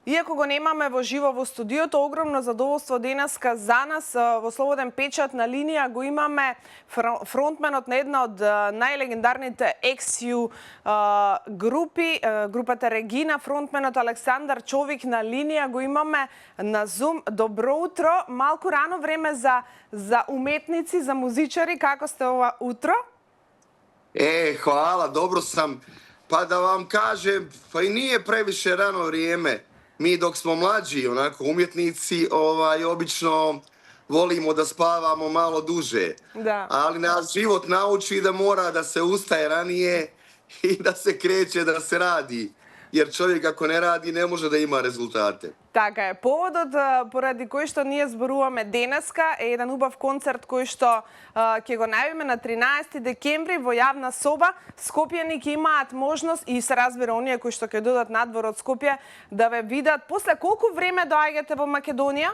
Иако го немаме во живо во студиото, огромно задоволство денеска за нас во Слободен печат на линија го имаме фронтменот на една од најлегендарните XU групи, групата Регина, фронтменот Александар Човик на линија го имаме на Zoom. Добро утро, малку рано време за уметници, за музичари, како сте ова утро? Hvala, dobro sam. Pa da vam kažem, pa i nije previše rano vrijeme. Mi dok smo mlađi, onako, umjetnici, obično volimo da spavamo malo duže. Da. Ali nas život nauči da mora da se ustaje ranije i da se kreće, da se radi. Jer čovjek ako ne radi ne može da ima rezultate. Така е. Поводот поради кој што ние зборуваме денеска е еден убав концерт кој што ќе го најавиме на 13 декември во јавна соба. Скопјани ќе имаат можност и се разбира оние кои што ќе додат надвор од Скопје да ве видат. После колку време доаѓате во Македонија?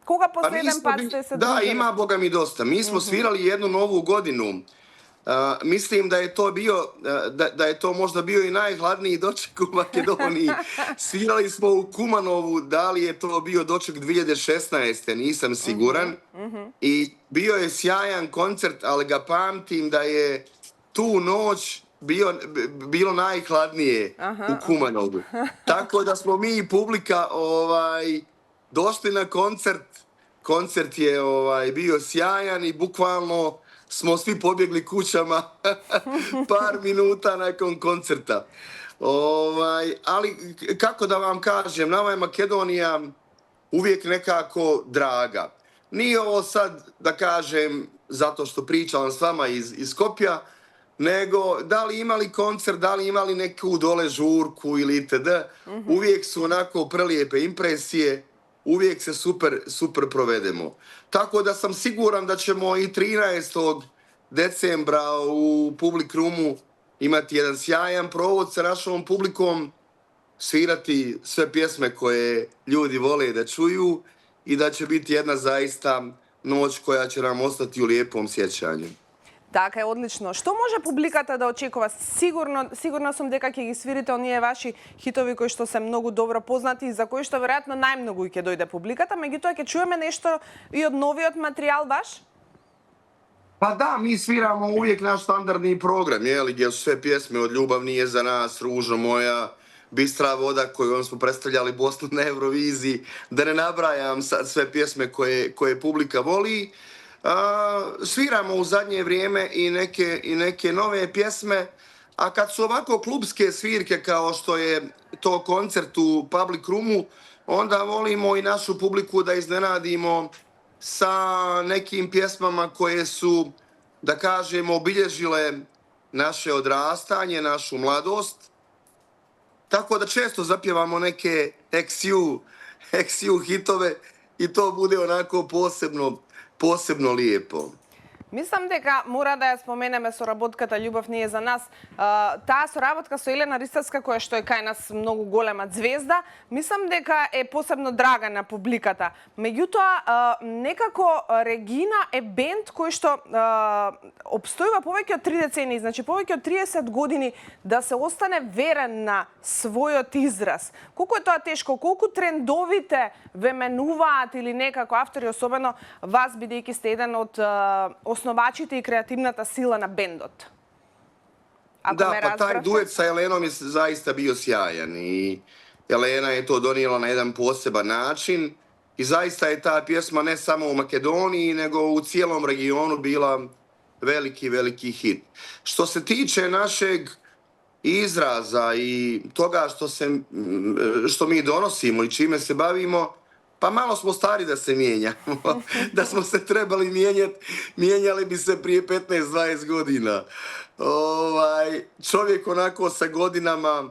Кога последен пат сте се Da, дружили? ima Boga mi dosta. Mi smo svirali jednu novu godinu. Mislim da je to možda bio i najhladniji doček u Makedoniji. Svirali smo u Kumanovu, da li je to bio doček 2016. nisam siguran. I bio je sjajan koncert, ali ga pamtim da je tu noć bilo najhladnije u Kumanovu. Tako da smo mi i publika došli na koncert. Koncert je bio sjajan i bukvalno smo svi pobjegli kućama par minuta nakon koncerta. Ali kako da vam kažem, nama je Makedonija uvijek nekako draga. Nije ovo sad, da kažem, zato što pričam s vama iz Skopja, nego da li imali koncert, da li imali neku dole žurku ili itd. Uvijek su onako prelijepe impresije, uvijek se super provedemo. Tako da sam siguran da ćemo i 13. decembra u Public Roomu imati jedan sjajan provod sa našom publikom, svirati sve pjesme koje ljudi vole da čuju i da će biti jedna zaista noć koja će nam ostati u lijepom sjećanju. Така е, одлично. Што може публиката да очекува? Сигурно сум дека ќе ги свирите оние ваши хитови кои што се многу добро познати и за кои што веројатно најмногу ќе дојде публиката, меѓутоа ќе чуеме нешто и од новиот материјал ваш? Pa da, mi sviramo uvijek naš standardni program, gdje su sve pjesme od Ljubav nije za nas, Ružo moja, Bistra voda koju smo predstavljali Bosnu na Euroviziji, da ne nabrajam sad sve pjesme koje publika voli. Sviramo u zadnje vrijeme i neke nove pjesme, a kad su ovako klubske svirke kao što je to koncert u Public Roomu, onda volimo i našu publiku da iznenadimo sa nekim pjesmama koje su, da kažemo, obilježile naše odrastanje, našu mladost. Tako da često zapjevamo neke XU hitove i to bude onako posebno lijepo. Мислам дека мора да ја споменеме соработката Љубов не е за нас. Таа соработка со Елена Ристевска, која што е кај нас многу голема звезда, мислам дека е посебно драга на публиката. Меѓутоа, некако Регина е бенд кој што обстојува повеќе од 3 децении, значи повеќе од 30 години да се остане верен на својот израз. Колку е тоа тешко, колку трендовите ве менуваат или некако автори, особено вас, бидејќи сте еден од основачите и креативната сила на бендот. Da, pa taj duet sa Elenom je zaista bio sjajan i Elena je to donijela na jedan poseban način i zaista je ta pjesma ne samo u Makedoniji nego u cijelom regionu bila veliki hit. Što se tiče našeg izraza i toga što mi donosimo i čime se bavimo, pa malo smo stari da se mijenjamo. Da smo se trebali mijenjati, mijenjali bi se prije 15-20 godina. Čovjek onako sa godinama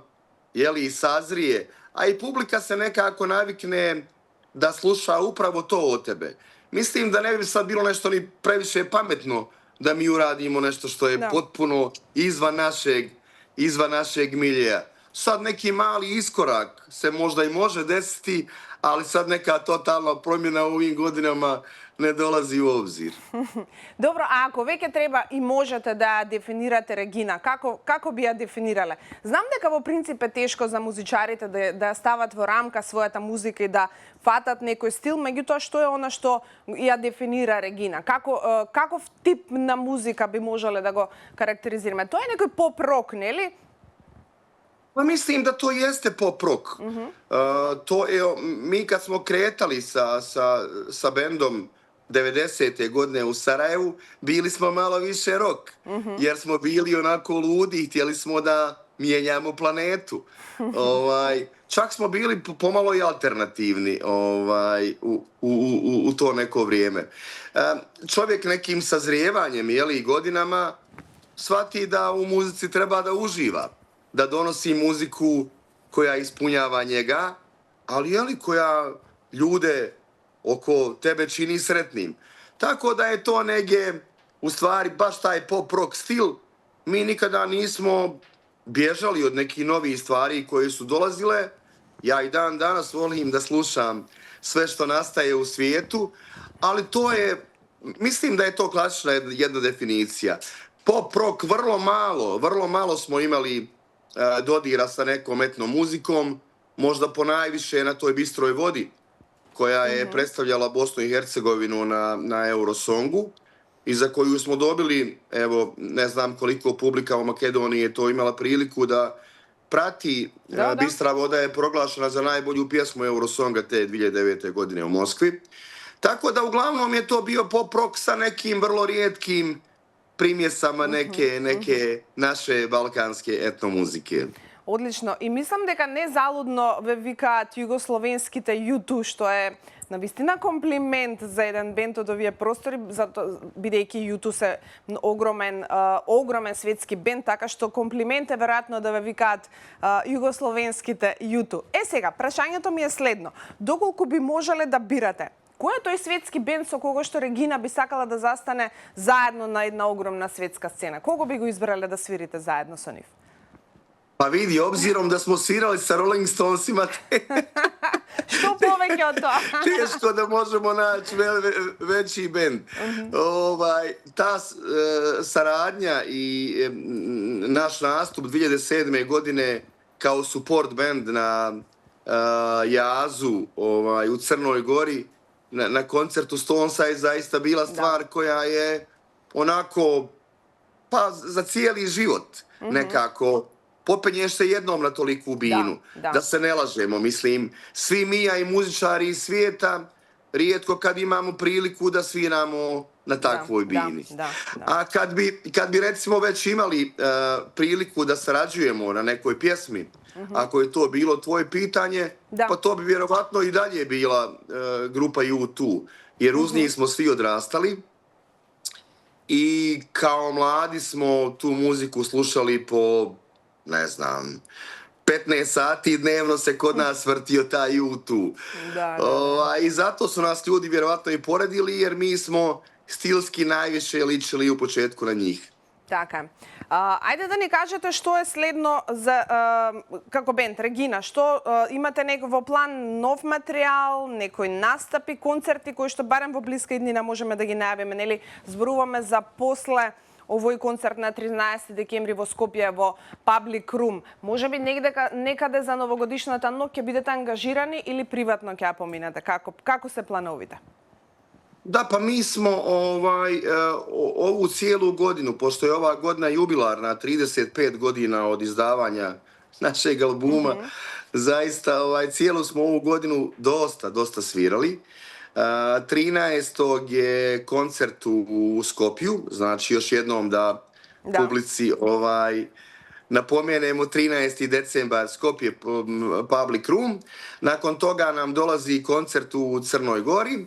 i sazrije, a i publika se nekako navikne da sluša upravo to od tebe. Mislim da ne bi sad bilo nešto ni previše pametno da mi uradimo nešto što je potpuno izvan našeg miljeja. sad neki mali iskorak se možda i može desiti, ali sad neka totalna promjena u ovim godinama ne dolazi u obzir. Dobro, a ako veke treba i možete da definirate Regina, kako bi ја definирале? Знам дека во принцип е тешко за музичарите да стават во рамка својата музика и да фатат некој стил, меѓутоа што е она што ја дефинира Регина? Каков тип на музика би можеле да го карактеризираме? Тоа е некој поп-рок, нели? Pa mislim da to jeste pop rock. Mi kad smo kretali sa bendom 90. godine u Sarajevu, bili smo malo više rock, jer smo bili onako ludi i htjeli smo da mijenjamo planetu. Čak smo bili pomalo i alternativni u to neko vrijeme. Čovjek nekim sazrijevanjem i godinama shvati da u muzici treba da uživa, da donosi muziku koja ispunjava njega, ali koja ljude oko tebe čini sretnim. Tako da je to negdje, u stvari, baš taj pop-rock stil. Mi nikada nismo bježali od nekih novih stvari koje su dolazile. Ja i dan danas volim da slušam sve što nastaje u svijetu, ali to je, mislim da je to klasična jedna definicija. Pop-rock vrlo malo smo imali dodira sa nekom etnom muzikom, možda ponajviše na toj Bistroj vodi, koja je predstavljala Bosnu i Hercegovinu na Eurosongu i za koju smo dobili, evo, ne znam koliko publika u Makedoniji je to imala priliku da prati. Bistra voda je proglašena za najbolju pjesmu Eurosonga te 2009. godine u Moskvi. Tako da uglavnom je to bio pop rock sa nekim vrlo rijetkim primjesama neke naše balkanske etnomuzike. Одлично. И мислам дека незалудно ве викаат југословенските U2, што е навистина комплимент за еден бенд од овие простори, бидејќи U2 се огромен светски бенд, така што комплимент е веројатно да ве викаат југословенските U2. Сега, прашањето ми е следно. Доколку би можеле да бирате, кој е тој светски бенд со кого што Регина би сакала да застане заедно на една огромна светска сцена? Кого би го избрале да свирите заедно со нив? Pa vidi, obzirom da smo svirali sa Rolling Stonesima, Što poveke od to? teško da možemo naći veći bend. Ta saradnja i naš nastup 2007. godine kao support band na Jazu u Crnoj Gori na koncertu Stonesa je zaista bila stvar koja je onako, pa za cijeli život nekako. Popenješ se jednom na toliku binu, da se ne lažemo. Mislim, svi mi, a i muzičari iz svijeta, rijetko kad imamo priliku da sviramo na takvoj bini. A kad bi recimo već imali priliku da sarađujemo na nekoj pjesmi, ako je to bilo tvoje pitanje, pa to bi vjerovatno i dalje bila grupa U2, jer uz njih smo svi odrastali i kao mladi smo tu muziku slušali po, ne znam, 15 sati dnevno se kod nas vrtio taj U2. I zato su nas ljudi vjerovatno i poredili, jer mi smo stilski najviše ličili u početku na njih. Така. Ајде да ни кажете што е следно за како бенд Регина, што имате во план нов материјал, некои настапи, концерти кои што барем во блиска иднина можеме да ги најавиме, нели? Зборуваме за после овој концерт на 13 декември во Скопје во Public Room. Можеби некаде за новогодишната ноќ ќе бидете ангажирани или приватно ќе ја поминете? Како се плановите? Da, pa mi smo ovu cijelu godinu, pošto je ova godina jubilarna, 35 godina od izdavanja našeg albuma, zaista cijelu smo ovu godinu dosta svirali. 13. je koncert u Skopju, znači još jednom da publici napomenemo 13. decembar Skopje Public Room. Nakon toga nam dolazi koncert u Crnoj Gori,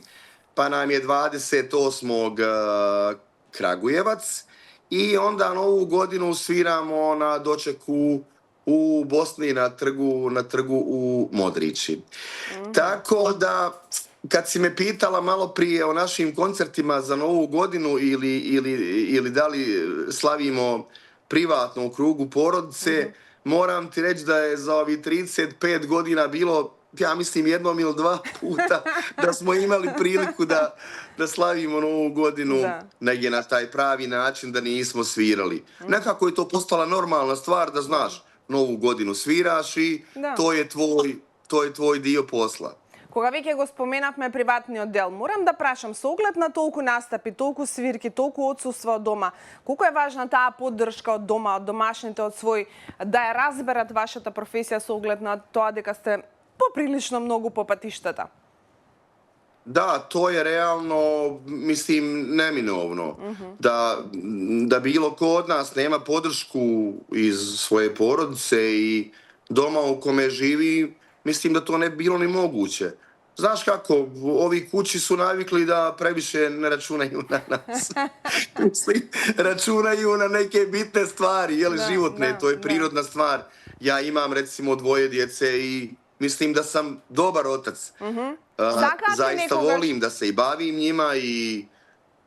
pa nam je 28. Kragujevac i onda novu godinu sviramo na dočeku u Bosni na trgu u Modrići. Tako da, kad si me pitala malo prije o našim koncertima za novu godinu ili da li slavimo privatno u krugu porodice, moram ti reći da je za ovih 35 godina bilo, ja mislim, jednom ili dva puta da smo imali priliku da slavimo Novu godinu negdje na taj pravi način, da nismo svirali. Nekako je to postala normalna stvar da znaš, Novu godinu sviraš i to je tvoj dio posla. Кога веќе го споменавме приватниот дел, морам да прашам, со оглед на толку настапи, толку свирки, толку отсуство од дома, колку е важна таа поддршка од дома, од домашните, од свој, да ја разберат вашата професија со оглед на тоа дека сте поприлично многу по патиштата? Da, to je realno, mislim, neminovno. Da bilo ko od nas nema podršku iz svoje porodice i doma u kome živi, mislim da to ne bi bilo ni moguće. Znaš kako, ovi kući su navikli da previše ne računaju na nas. Mislim, računaju na neke bitne stvari, životne, to je prirodna stvar. Ja imam recimo 2 djece i mislim da sam dobar otac. Zaista volim da se i bavim njima i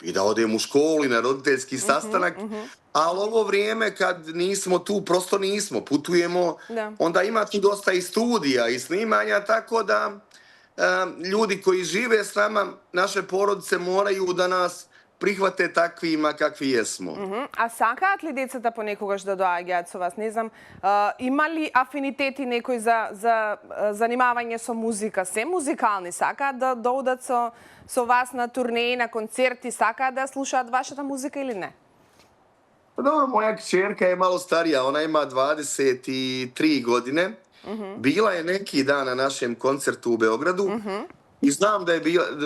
da odem u školu i na roditeljski sastanak. Ali ovo vrijeme kad nismo tu, prosto nismo, putujemo, onda ima tu dosta i studija i snimanja, tako da ljudi koji žive s nama, naše porodice moraju da nas prihvate takvima kakvi jesmo. А сакаат ли децата понекогаш да доаѓаат со вас? Не знам, има ли афинитети некој за занимавање со музика? Се музикални, сакаат да доодат со вас на турнеи, на концерти, сакаат да слушаат вашата музика или не? Dobro, moja kćerka je malo starija, ona ima 23 godine. Bila je neki dan na našem koncertu u Beogradu i znam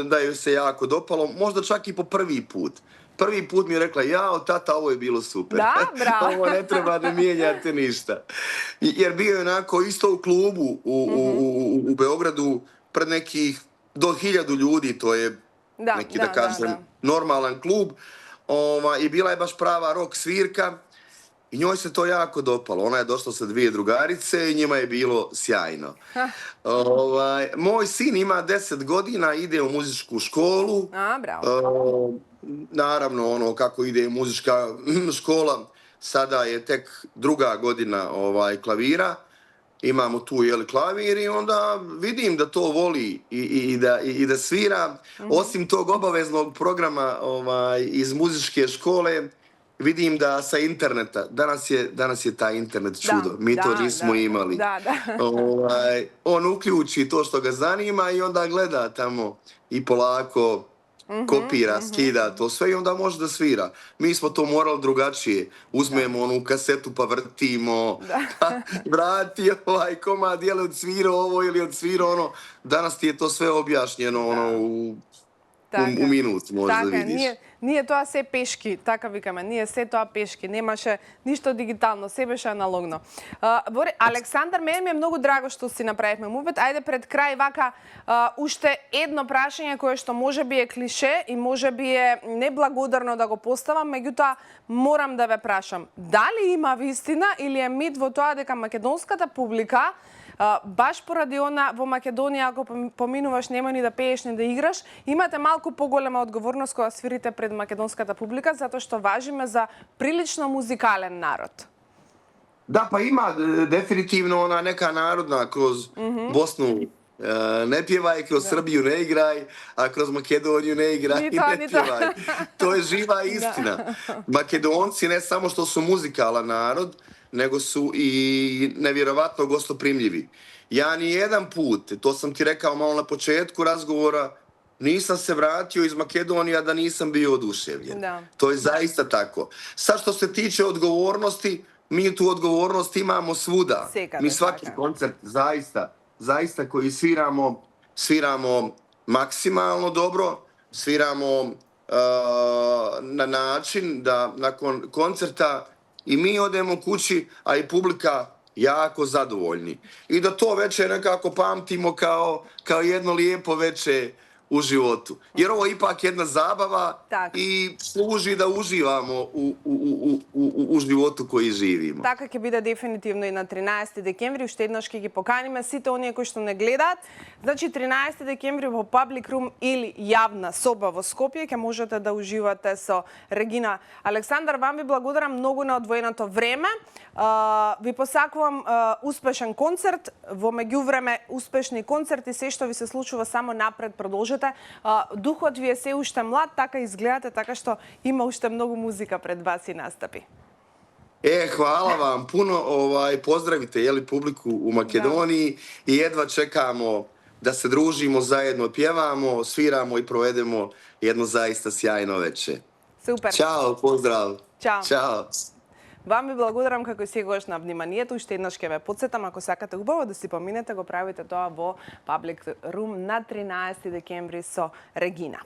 da joj se jako dopalo, možda čak i po prvi put. Prvi put mi je rekla, jao, tata, ovo je bilo super. Da, bravo. Ovo ne treba da mijenjate ništa. Jer bio je onako isto u klubu u Beogradu pred nekih do 1000 ljudi, to je neki, da kažem, normalan klub. I bila je baš prava rock svirka i njoj se to jako dopalo. Ona je došla sa 2 drugarice i njima je bilo sjajno. Moj sin ima 10 godina, ide u muzičku školu. Bravo. Naravno, ono kako ide muzička škola, sada je tek 2. godina klavira. Imamo tu klavir i onda vidim da to voli i da svira. Osim tog obaveznog programa iz muzičke škole, vidim da sa interneta, danas je taj internet čudo, mi to nismo imali. On uključi to što ga zanima i onda gleda tamo i polako kopira, skida to sve i onda može da svira. Mi smo to morali drugačije. Uzmemo onu kasetu pa vrtimo, vrati ovaj komad, je li odsvirao ovo ili odsvirao ono. Danas ti je to sve objašnjeno u minut, možda vidiš. Ние тоа се пешки, така викаме, ние се тоа пешки, немаше ништо дигитално, се беше аналогно. Александар, мене ми е многу драго што си направивме мувет. Ајде пред крај вака уште едно прашање кое што можеби е клише и можеби е неблагодарно да го поставам, меѓутоа морам да ве прашам. Дали има вистина или е мит во тоа дека македонската публика баш поради она во Македонија, ако поминуваш, нема ни да пееш, ни да играш, имате малку поголема одговорност кога свирите пред македонската публика, затоа што важиме за прилично музикален народ. Da, pa ima definitivno ona neka narodna kroz Bosnu ne pjevaj, kroz Srbiju ne igraj, a kroz Makedoniju ne igraj i ne pjevaj. To je živa istina. Makedonci ne samo što su muzikalan narod, nego su i nevjerovatno gostoprimljivi. Ja ni jedan put, to sam ti rekao malo na početku razgovora, nisam se vratio iz Makedonije da nisam bio oduševljen. To je zaista tako. Sad što se tiče odgovornosti, mi tu odgovornost imamo svuda. Mi svaki koncert zaista koji sviramo maksimalno dobro, sviramo na način da nakon koncerta i mi odemo kući, a i publika jako zadovoljni. I da to večer nekako pamtimo kao jedno lijepo večer u životu. Jer ovo je ipak jedna zabava i služi da uživamo u životu koji živimo. Така ќе биде дефинитивно и на 13 декември. Уште еднаш ќе ги поканиме сите оние кои што не гледаат. Значи 13 декември во Public Room или јавна соба во Скопје ќе можете да уживате со Регина. Александар, вам ви благодарам многу на одвоеното време. Ви посакувам успешен концерт, во меѓувреме успешни концерти, се што ви се случува само напред продолжете. Духот ви е се уште млад, така изгледате, така што има уште многу музика пред вас и настапи. Hvala vam puno, pozdravite publiku u Makedoniji i jedva čekamo da se družimo, zajedno pjevamo, sviramo i provedemo jedno zaista sjajno večer. Супер. Ćao, pozdrav. Ćao. Вам ви благодарам како секогаш на вниманието. Уште еднаш ќе ве потсетам, ако сакате убаво да си поминете, го правите тоа во Public Room на 13 декември со Регина.